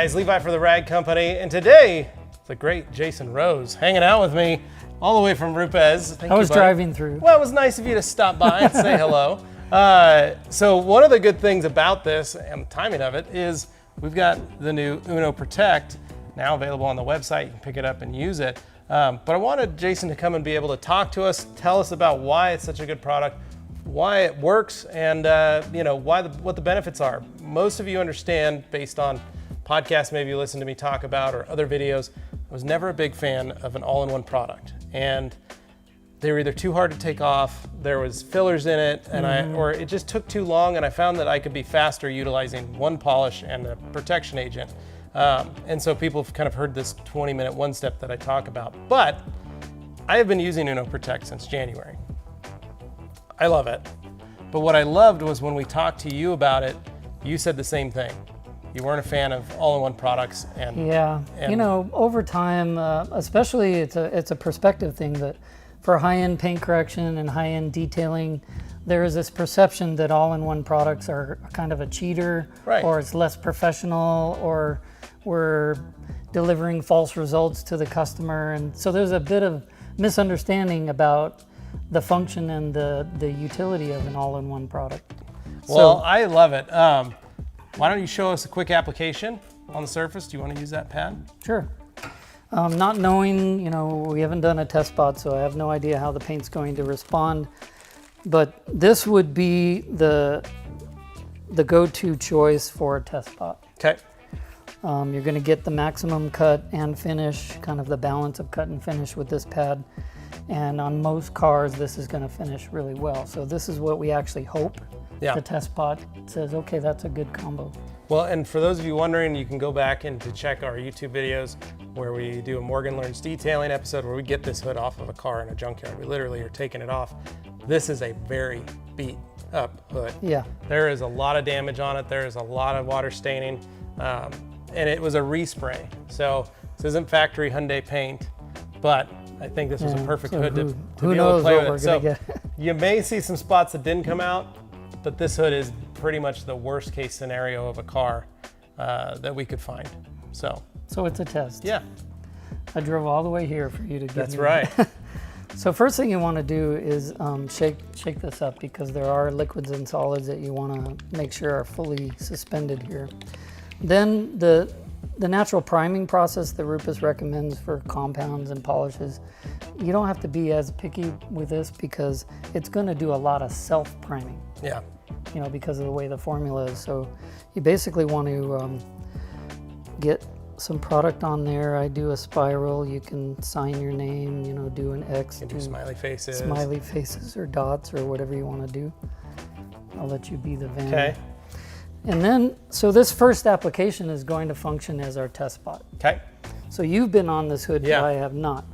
guys, Levi for the Rag Company, and today the great Jason Rose hanging out with me all the way from RUPES. I was driving through. Well, it was nice of you to stop by and say hello. So one of the good things about this and the timing of it is we've got the new UNO Protect now available on the website. You can pick it up and use it. But I wanted Jason to come and be able to talk to us, tell us about why it's such a good product, why it works, and what the benefits are. Most of you understand based on podcasts maybe you listen to me talk about or other videos, I was never a big fan of an all-in-one product. And they were either too hard to take off, there was fillers in it, and or it just took too long, and I found that I could be faster utilizing one polish and a protection agent. And so people have kind of heard this 20-minute one step that I talk about. But I have been using UNO Protect since January. I love it. But what I loved was when we talked to you about it, you said the same thing. You weren't a fan of all-in-one products. And you know, over time, especially it's a perspective thing that for high-end paint correction and high-end detailing, there is this perception that all-in-one products are kind of a cheater, right, or it's less professional, or we're delivering false results to the customer. And so there's a bit of misunderstanding about the function and the utility of an all-in-one product. Well, I love it. Why don't you show us a quick application on the surface? Do you want to use that pad? Sure. Not knowing, we haven't done a test spot, so I have no idea how the paint's going to respond. But this would be the go-to choice for a test spot. Okay. You're going to get the maximum cut and finish, kind of the balance of cut and finish with this pad. And on most cars, this is going to finish really well. So this is what we actually hope. Yeah. The test spot says, okay, that's a good combo. Well, and for those of you wondering, you can go back and to check our YouTube videos where we do a Morgan Learns Detailing episode where we get this hood off of a car in a junkyard. We literally are taking it off. This is a very beat up hood. Yeah. There is a lot of damage on it. There is a lot of water staining. And it was a respray. So this isn't factory Hyundai paint, but I think this was a perfect hood to be able to play with it. So you may see some spots that didn't come out, but this hood is pretty much the worst case scenario of a car that we could find. So it's a test. Yeah. I drove all the way here for you to get That's me. right. So first thing you want to do is shake this up, because there are liquids and solids that you want to make sure are fully suspended here. Then the natural priming process that RUPES recommends for compounds and polishes, you don't have to be as picky with this because it's going to do a lot of self-priming. Yeah. Because of the way the formula is. So you basically want to get some product on there. I do a spiral. You can sign your name, do an X. You can do smiley faces. Smiley faces or dots or whatever you want to do. I'll let you be the van. Okay. And then, so this first application is going to function as our test spot. Okay. So you've been on this hood, yeah. but I have not.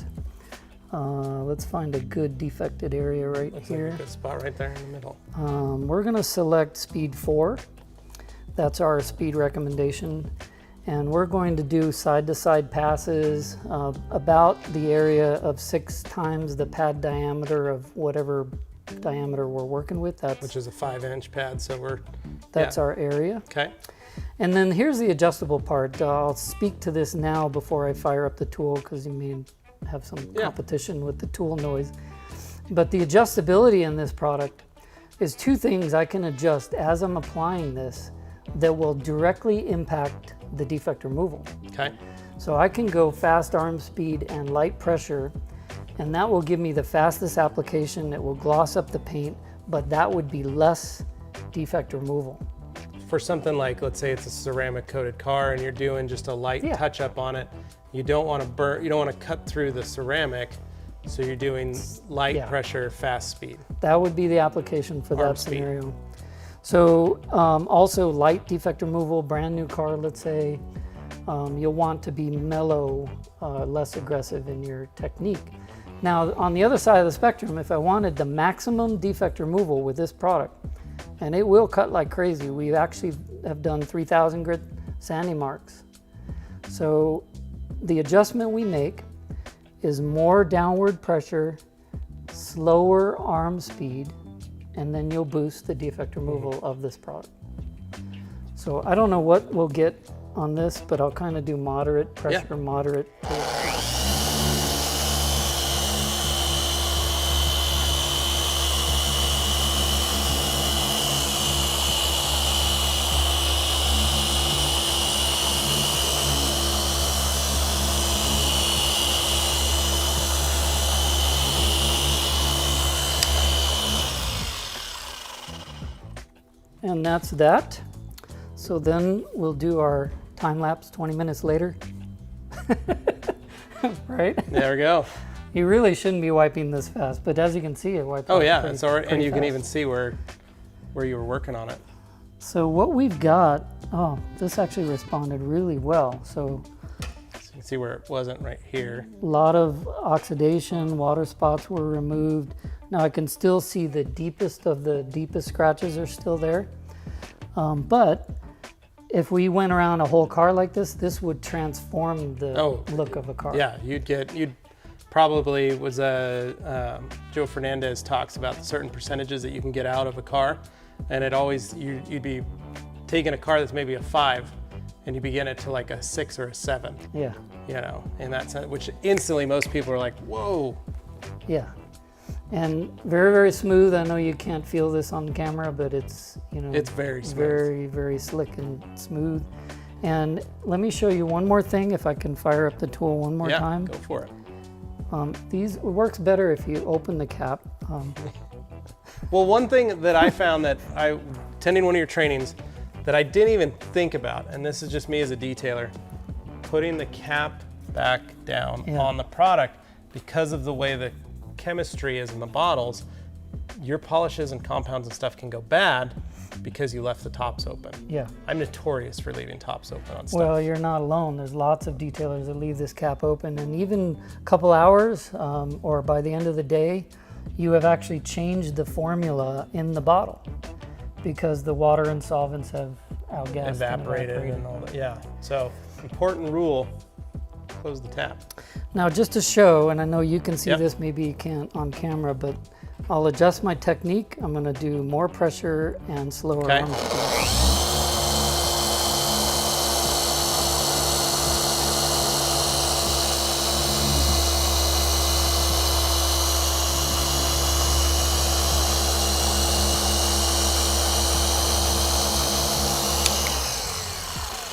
Let's find a good defected area right here. Like a good spot right there in the middle. We're going to select speed 4. That's our speed recommendation. And we're going to do side-to-side passes about the area of 6 times the pad diameter of whatever diameter we're working with. Which is a 5-inch pad, so that's our area. Okay. And then here's the adjustable part. I'll speak to this now before I fire up the tool, because you may have some competition with the tool noise. But the adjustability in this product is 2 things I can adjust as I'm applying this that will directly impact the defect removal. Okay. So I can go fast arm speed and light pressure, and that will give me the fastest application. It will gloss up the paint, but that would be less defect removal. For something like, let's say it's a ceramic coated car and you're doing just a light touch up on it, you don't want to burn, you don't want to cut through the ceramic, so you're doing light pressure, fast speed. That would be the application for that scenario. So also light defect removal, brand new car, let's say, you'll want to be mellow, less aggressive in your technique. Now, on the other side of the spectrum, if I wanted the maximum defect removal with this product, and it will cut like crazy, we actually have done 3,000 grit sanding marks. So the adjustment we make is more downward pressure, slower arm speed, and then you'll boost the defect removal of this product. So I don't know what we'll get on this, but I'll kind of do moderate pressure, moderate. And that's that. So then we'll do our time lapse 20 minutes later. Right? There we go. You really shouldn't be wiping this fast, but as you can see, it wiped. Oh yeah, it's already, and you can even see where you were working on it. So what we've got, oh, this actually responded really well. So you can see where it wasn't right here. A lot of oxidation, water spots were removed. Now I can still see the deepest of the deepest scratches are still there. But if we went around a whole car like this would transform the look of a car. Yeah, you'd probably Joe Fernandez talks about the certain percentages that you can get out of a car, and it always, you'd be taking a car that's maybe a 5 and you begin it to like a 6 or a 7. Yeah. You know, in that sense, which instantly most people are like, whoa. Yeah. And very, very smooth. I know you can't feel this on camera, but it's, you know, it's very smooth. Very, very slick and smooth. And let me show you one more thing, if I can fire up the tool one more time. Yeah, go for it. It works better if you open the cap. Well, one thing that I found that attending one of your trainings that I didn't even think about, and this is just me as a detailer, putting the cap back down on the product because of the way the chemistry is in the bottles, your polishes and compounds and stuff can go bad because you left the tops open. Yeah. I'm notorious for leaving tops open on stuff. Well, you're not alone. There's lots of detailers that leave this cap open, and even a couple hours or by the end of the day, you have actually changed the formula in the bottle because the water and solvents have outgassed, evaporated and all that. Yeah. So important rule, close the tap. Now just to show, and I know you can see this, maybe you can't on camera, but I'll adjust my technique. I'm gonna do more pressure and slower arm speed.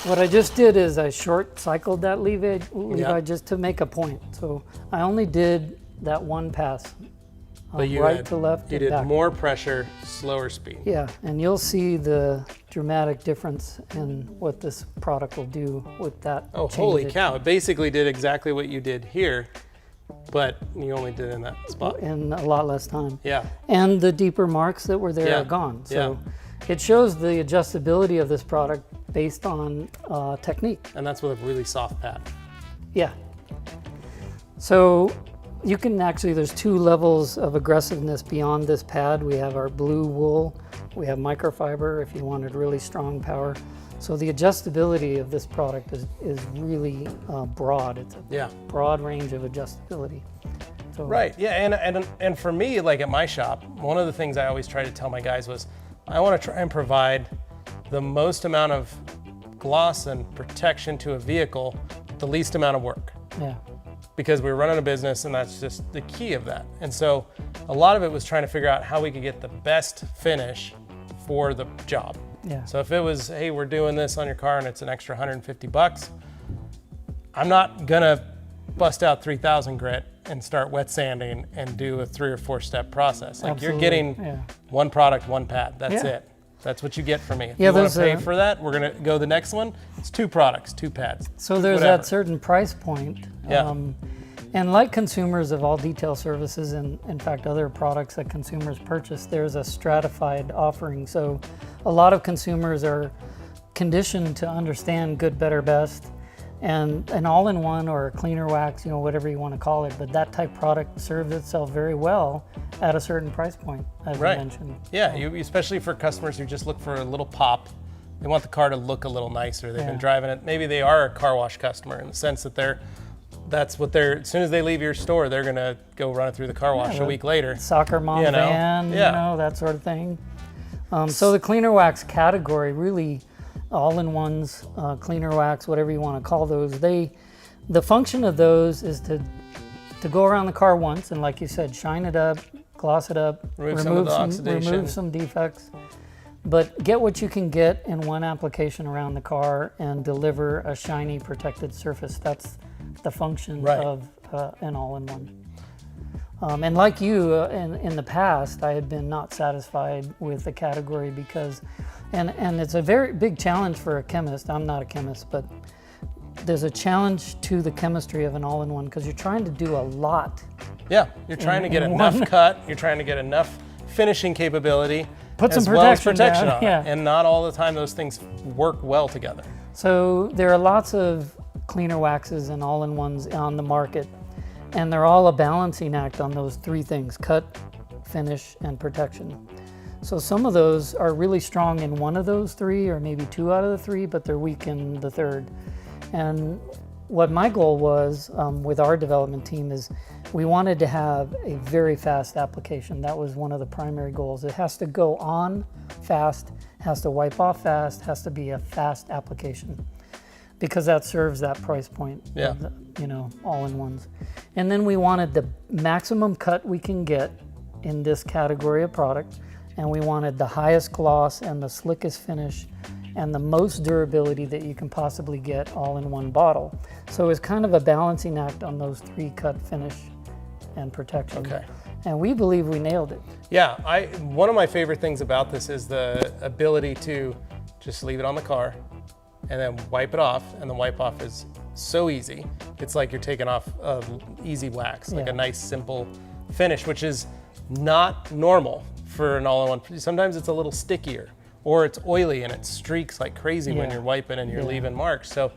What I just did is I short cycled that levi just to make a point. So I only did that one pass, right to left. You did more pressure, slower speed. Yeah, and you'll see the dramatic difference in what this product will do with that. Oh, holy cow. It basically did exactly what you did here, but you only did in that spot. In a lot less time. Yeah. And the deeper marks that were there are gone. So it shows the adjustability of this product based on technique. And that's with a really soft pad. Yeah. So you can actually, there's 2 levels of aggressiveness beyond this pad. We have our blue wool, we have microfiber if you wanted really strong power. So the adjustability of this product is really broad. It's a broad range of adjustability. So, right, yeah, and for me, like at my shop, one of the things I always try to tell my guys was, I want to try and provide the most amount of gloss and protection to a vehicle, the least amount of work. Yeah. Because we're running a business and that's just the key of that. And so a lot of it was trying to figure out how we could get the best finish for the job. Yeah. So if it was, hey, we're doing this on your car and it's an extra $150, I'm not gonna bust out 3000 grit and start wet sanding and do a 3 or 4 step process. Like you're getting one product, one pad, that's it. That's what you get from me. If you want to pay for that, we're going to go the next one. It's 2 products, 2 pads. So there's that certain price point. And like consumers of all detail services and in fact other products that consumers purchase, there's a stratified offering. So a lot of consumers are conditioned to understand good, better, best. And an all-in-one or a cleaner wax, you know, whatever you want to call it, but that type product serves itself very well at a certain price point, as you mentioned. Yeah, especially for customers who just look for a little pop. They want the car to look a little nicer. They've been driving it. Maybe they are a car wash customer in the sense that that's what as soon as they leave your store, they're going to go run it through the car wash a week later. Soccer mom van, you know, that sort of thing. So the cleaner wax category really all-in-ones, cleaner wax, whatever you want to call those. The function of those is to go around the car once and, like you said, shine it up, gloss it up, remove some defects, but get what you can get in one application around the car and deliver a shiny protected surface. That's the function of an all-in-one. And like you, in the past, I had been not satisfied with the category because, and it's a very big challenge for a chemist. I'm not a chemist, but there's a challenge to the chemistry of an all-in-one because you're trying to do a lot. Yeah, you're trying to get enough cut, you're trying to get enough finishing capability, put some as well as protection on down, it. And not all the time those things work well together. So there are lots of cleaner waxes and all-in-ones on the market, and they're all a balancing act on those three things: cut, finish, and protection. So some of those are really strong in one of those three, or maybe two out of the three, but they're weak in the third. And what my goal was with our development team is we wanted to have a very fast application. That was one of the primary goals. It has to go on fast, has to wipe off fast, has to be a fast application, because that serves that price point of the, you know, all-in-ones. And then we wanted the maximum cut we can get in this category of product, and we wanted the highest gloss and the slickest finish and the most durability that you can possibly get all in one bottle. So it's kind of a balancing act on those three: cut, finish, and protection. Okay. And we believe we nailed it. Yeah, one of my favorite things about this is the ability to just leave it on the car and then wipe it off, and the wipe off is so easy. It's like you're taking off easy wax, like a nice simple finish, which is not normal for an all-in-one. Sometimes it's a little stickier, or it's oily and it streaks like crazy when you're wiping and you're leaving marks. So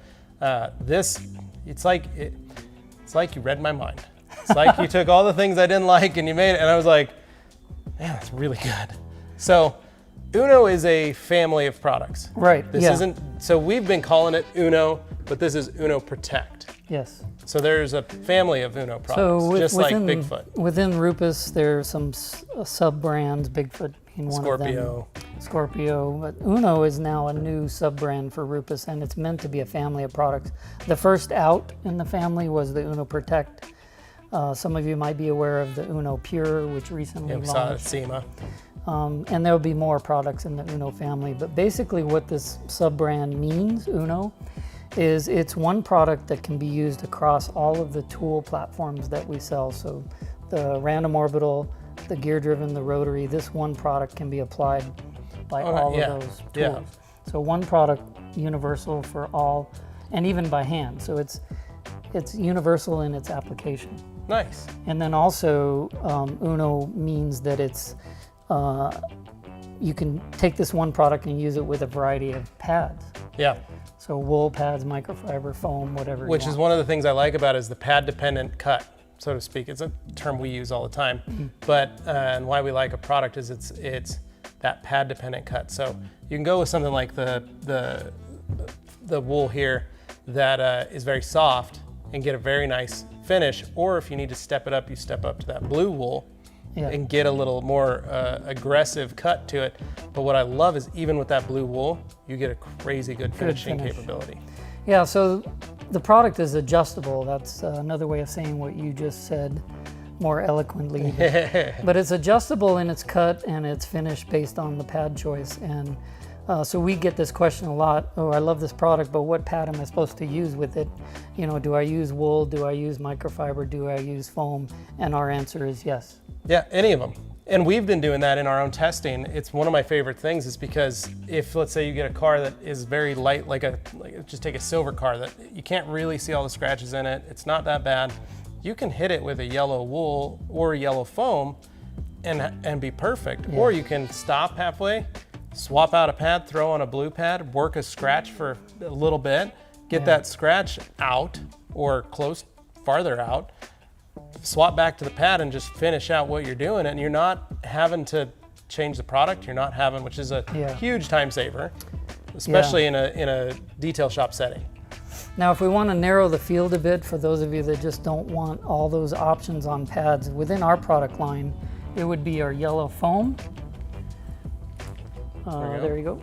it's like you read my mind. It's like you took all the things I didn't like and you made it, and I was like, man, that's really good. So Uno is a family of products. Right. This isn't, so we've been calling it Uno, but this is Uno Protect. Yes. So there's a family of Uno products, So just like Bigfoot. Within RUPES, there's some sub-brands, Bigfoot being one of them. Scorpio. But Uno is now a new sub-brand for RUPES, and it's meant to be a family of products. The first out in the family was the Uno Protect. Some of you might be aware of the Uno Pure, which recently launched. We saw it at SEMA. And there'll be more products in the Uno family. But basically what this sub-brand means, Uno, is it's one product that can be used across all of the tool platforms that we sell. So the random orbital, the gear-driven, the rotary, this one product can be applied by all of those tools. So one product, universal for all, and even by hand. So it's universal in its application. Nice. And then also Uno means that it's you can take this one product and use it with a variety of pads. Yeah. So wool pads, microfiber, foam, whatever. Which is one of the things I like about it, is the pad-dependent cut, so to speak. It's a term we use all the time, but and why we like a product is it's that pad-dependent cut. So you can go with something like the wool here that is very soft and get a very nice finish, or if you need to step it up, you step up to that blue wool and get a little more aggressive cut to it. But what I love is even with that blue wool, you get a crazy good finishing capability. Yeah, so the product is adjustable. That's another way of saying what you just said more eloquently. But it's adjustable in its cut and its finish based on the pad choice. And so we get this question a lot. Oh, I love this product, but what pad am I supposed to use with it? You know, do I use wool? Do I use microfiber? Do I use foam? And our answer is yes. Yeah, any of them. And we've been doing that in our own testing. It's one of my favorite things, is because if, let's say, you get a car that is very light, just take a silver car that you can't really see all the scratches in it, it's not that bad, you can hit it with a yellow wool or yellow foam and be perfect. Or you can stop halfway, swap out a pad, throw on a blue pad, work a scratch for a little bit, get that scratch out or close farther out, swap back to the pad and just finish out what you're doing, and you're not having to change the product. You're not having, which is a huge time saver, especially in a detail shop setting. Now, if we want to narrow the field a bit, for those of you that just don't want all those options on pads, within our product line, it would be our yellow foam. There you go.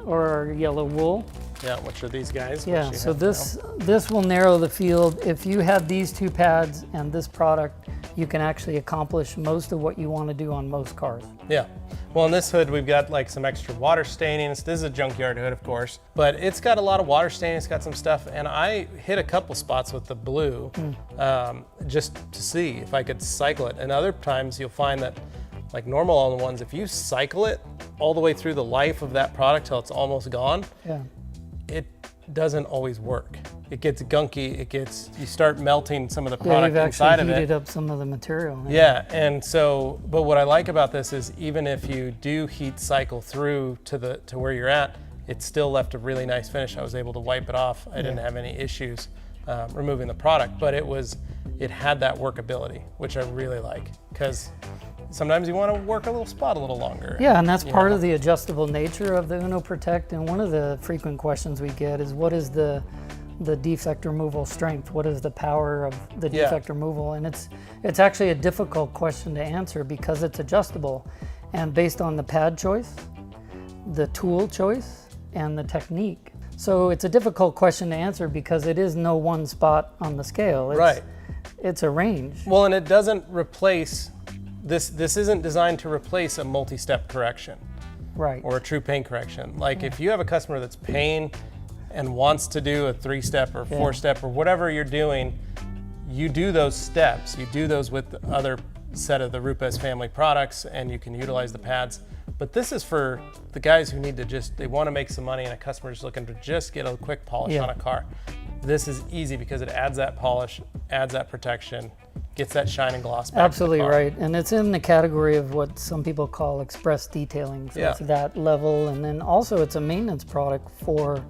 Or our yellow wool. Yeah, which are these guys? Yeah, which you so have this will narrow the field. If you have these two pads and this product, you can actually accomplish most of what you want to do on most cars. Yeah. Well, in this hood, we've got like some extra water staining. This is a junkyard hood, of course, but it's got a lot of water staining. It's got some stuff, and I hit a couple spots with the blue just to see if I could cycle it. And other times you'll find that, like normal on the ones, if you cycle it all the way through the life of that product till it's almost gone, it doesn't always work. It gets gunky. You start melting some of the product inside of it. You've actually heated up some of the material. Yeah, and so, but what I like about this is even if you do heat cycle through to where you're at, it still left a really nice finish. I was able to wipe it off. I didn't have any issues removing the product, but it had that workability, which I really like, because sometimes you want to work a little spot a little longer. Yeah, and that's part of the adjustable nature of the Uno Protect. And one of the frequent questions we get is, what is the defect removal strength? What is the power of the defect removal? And it's actually a difficult question to answer because it's adjustable, and based on the pad choice, the tool choice, and the technique. So it's a difficult question to answer because it is no one spot on the scale. It's a range. Well, and it doesn't replace, this isn't designed to replace a multi-step correction. Right. Or a true paint correction. Like if you have a customer that's paying and wants to do a 3-step or 4-step or whatever you're doing, you do those steps. You do those with the other set of the RUPES family products, and you can utilize the pads. But this is for the guys who need to they want to make some money, and a customer's looking to just get a quick polish on a car. This is easy because it adds that polish, adds that protection, gets that shine and gloss back. Absolutely right. And it's in the category of what some people call express detailing. So it's that level. And then also it's a maintenance product for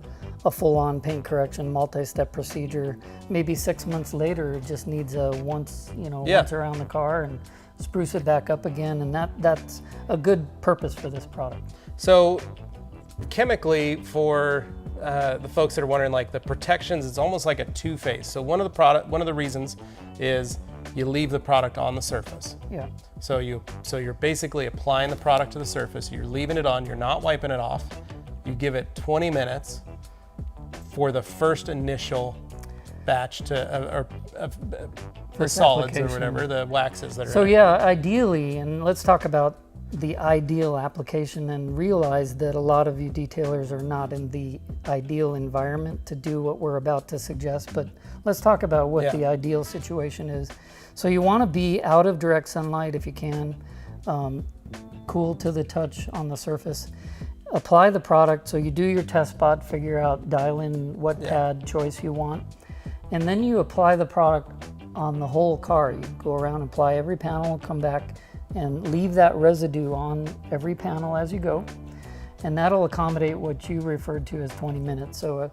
a full-on paint correction, multi-step procedure. Maybe 6 months later, it just needs a once around the car and spruce it back up again. And that's a good purpose for this product. So chemically, for the folks that are wondering, like the protections, it's almost like a two-phase. So one of the reasons is you leave the product on the surface. Yeah. So you're basically applying the product to the surface. You're leaving it on. You're not wiping it off. You give it 20 minutes for the first initial batch for solids or whatever, the waxes that are. So ideally, and let's talk about the ideal application and realize that a lot of you detailers are not in the ideal environment to do what we're about to suggest, but let's talk about what the ideal situation is. So you want to be out of direct sunlight if you can, cool to the touch on the surface. Apply the product, so you do your test spot, dial in what pad choice you want, and then you apply the product on the whole car. You go around, apply every panel, come back, and leave that residue on every panel as you go, and that'll accommodate what you referred to as 20 minutes. So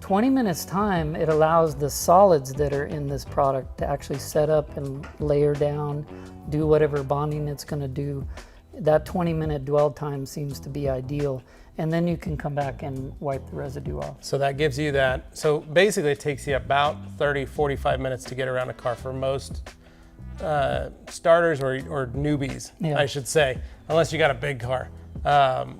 20 minutes time, it allows the solids that are in this product to actually set up and layer down, do whatever bonding it's going to do. That 20-minute dwell time seems to be ideal, and then you can come back and wipe the residue off. So that gives you that. So basically it takes you about 30-45 minutes to get around a car for most starters or newbies, I should say, unless you got a big car.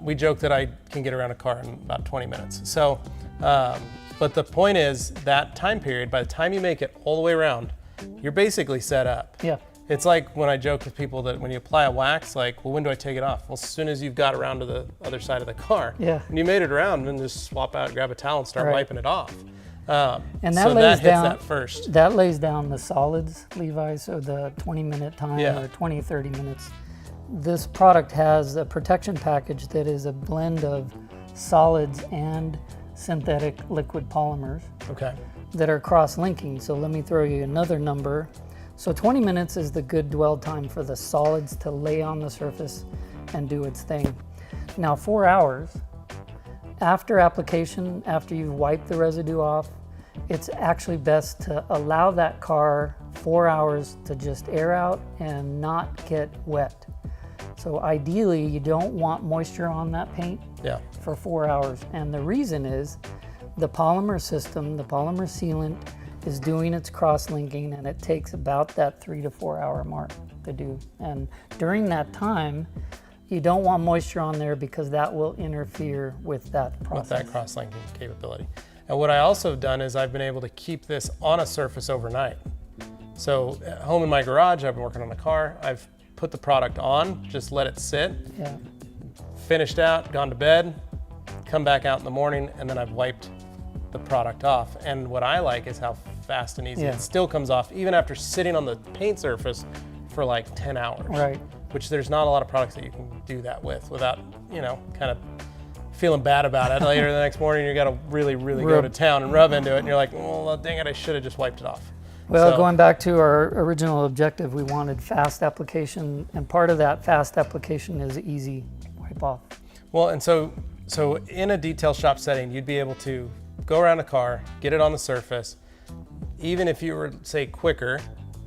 We joke that I can get around a car in about 20 minutes. So, but the point is that time period, by the time you make it all the way around, you're basically set up. Yeah. It's like when I joke with people that when you apply a wax, like, well, when do I take it off? Well, as soon as you've got around to the other side of the car. Yeah. And you made it around, then just swap out, grab a towel and start wiping it off. And that so lays that hits down, that first. That lays down the solids, Levi, so the 20-minute time or 20-30 minutes. This product has a protection package that is a blend of solids and synthetic liquid polymers that are cross-linking. So let me throw you another number. So 20 minutes is the good dwell time for the solids to lay on the surface and do its thing. Now 4 hours, after application, after you've wiped the residue off, it's actually best to allow that car 4 hours to just air out and not get wet. So ideally, you don't want moisture on that paint for 4 hours. And the reason is the polymer system, the polymer sealant, is doing its cross-linking, and it takes about that 3 to 4 hour mark to do. And during that time, You don't want moisture on there because that will interfere with that process. With that cross-linking capability. And what I also have done is I've been able to keep this on a surface overnight. So at home in my garage, I've been working on the car. I've put the product on, just let it sit, Yeah. finished out, gone to bed, come back out in the morning, and then I've wiped the product off. And what I like is how fast and easy Yeah. it still comes off, even after sitting on the paint surface for like 10 hours. Right. Which there's not a lot of products that you can do that with without, you know, kind of feeling bad about it. Later the next morning, you got to really go to town and rub into it, and you're like, well, dang it, I should have just wiped it off. Well, So- going back to our original objective, we wanted fast application, and part of that fast application is easy wipe off. Well, and so in a detail shop setting, you'd be able to go around a car, get it on the surface. Even if you were, say, quicker,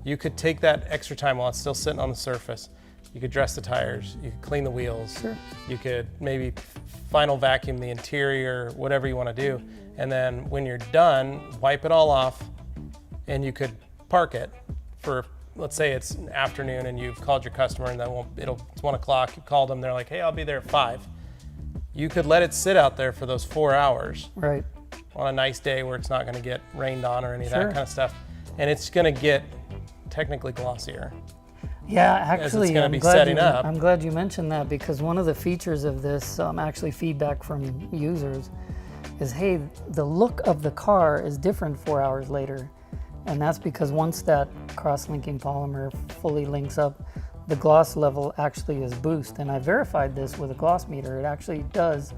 you could take that extra time while it's still sitting on the surface. You could dress the tires, you could clean the wheels, Sure. you could maybe final vacuum the interior, whatever you want to do. And then when you're done, wipe it all off, and you could park it for, let's say it's an afternoon and you've called your customer and it's 1 o'clock, you called them, they're like, hey, I'll be there at 5. You could let it sit out there for those 4 hours Right. on a nice day where it's not going to get rained on or any of Sure. that kind of stuff. And it's going to get technically glossier. Yeah, As it's actually, gonna be setting up. I'm glad you mentioned that, because one of the features of this, actually feedback from users, is, hey, the look of the car is different 4 hours later. And that's because once that cross-linking polymer fully links up, the gloss level actually is boosted. And I verified this with a gloss meter. It actually does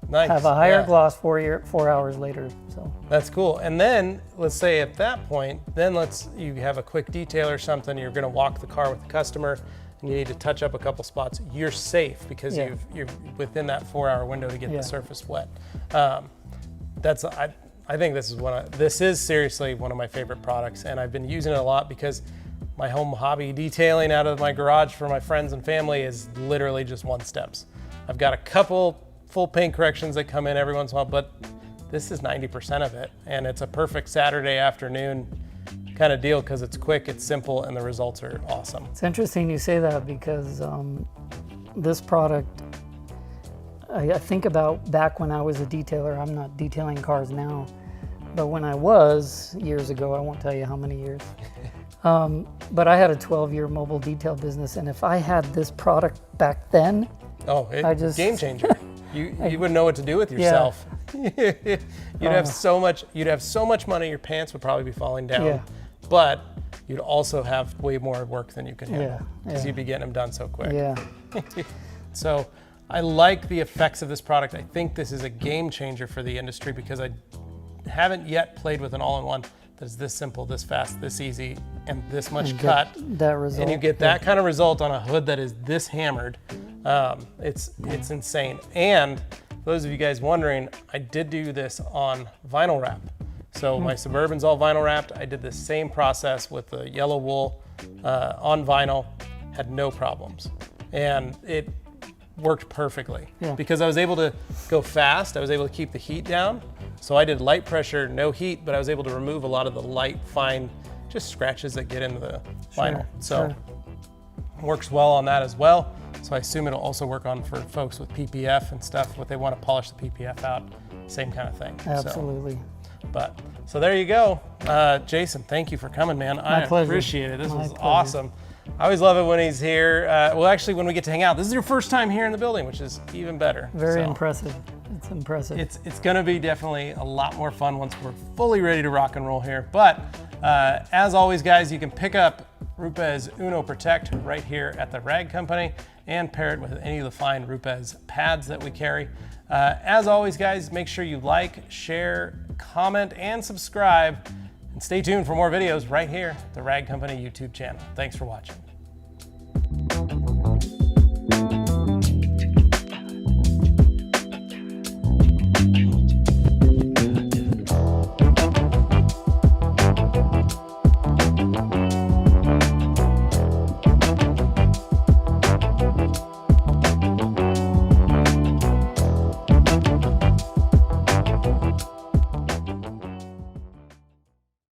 Nice. have a higher Yeah. gloss 4 hours later. So That's cool. And then let's say at that point, then you have a quick detail or something, you're going to walk the car with the customer and you need to touch up a couple spots. You're safe because Yeah. you're within that 4-hour window to get Yeah. the surface wet. I think this is seriously one of my favorite products, and I've been using it a lot because my home hobby detailing out of my garage for my friends and family is literally just 1 steps. I've got a couple full paint corrections that come in every once in a while, but this is 90% of it, and it's a perfect Saturday afternoon kind of deal because it's quick, it's simple, and the results are awesome. it's interesting you say that, because this product, I think about back when I was a detailer. I'm not detailing cars now, but when I was years ago, I won't tell you how many years, but I had a 12-year mobile detail business, and if I had this product back then, Game changer. You wouldn't know what to do with yourself. You'd have so much money, your pants would probably be falling down, Yeah. but you'd also have way more work than you could handle Yeah, because yeah. you'd be getting them done so quick. yeah, So I like the effects of this product. I think this is a game changer for the industry because I haven't yet played with an all-in-one that is this simple, this fast, this easy, and this much and cut. get that result. And you get that kind of result on a hood that is this hammered. It's insane. And for those of you guys wondering, I did do this on vinyl wrap. So my Suburban's all vinyl wrapped. I did the same process with the yellow wool on vinyl, had no problems. And it worked perfectly because I was able to go fast. I was able to keep the heat down. So I did light pressure, no heat, but I was able to remove a lot of the light, fine, just scratches that get into the vinyl. So works well on that as well. So I assume it'll also work on for folks with PPF and stuff, what they want to polish the PPF out, same kind of thing. Absolutely. So there you go. Jason, thank you for coming, man. I pleasure. appreciate it. This My was pleasure. awesome. I always love it when he's here. Well, actually, when we get to hang out. This is your first time here in the building, which is even better. Very So impressive. It's impressive. It's going to be definitely a lot more fun once we're fully ready to rock and roll here. But as always, guys, you can pick up RUPES Uno Protect right here at the Rag Company and pair it with any of the fine RUPES pads that we carry. As always, guys, make sure you like, share, comment, and subscribe. And stay tuned for more videos right here at the Rag Company YouTube channel. Thanks for watching.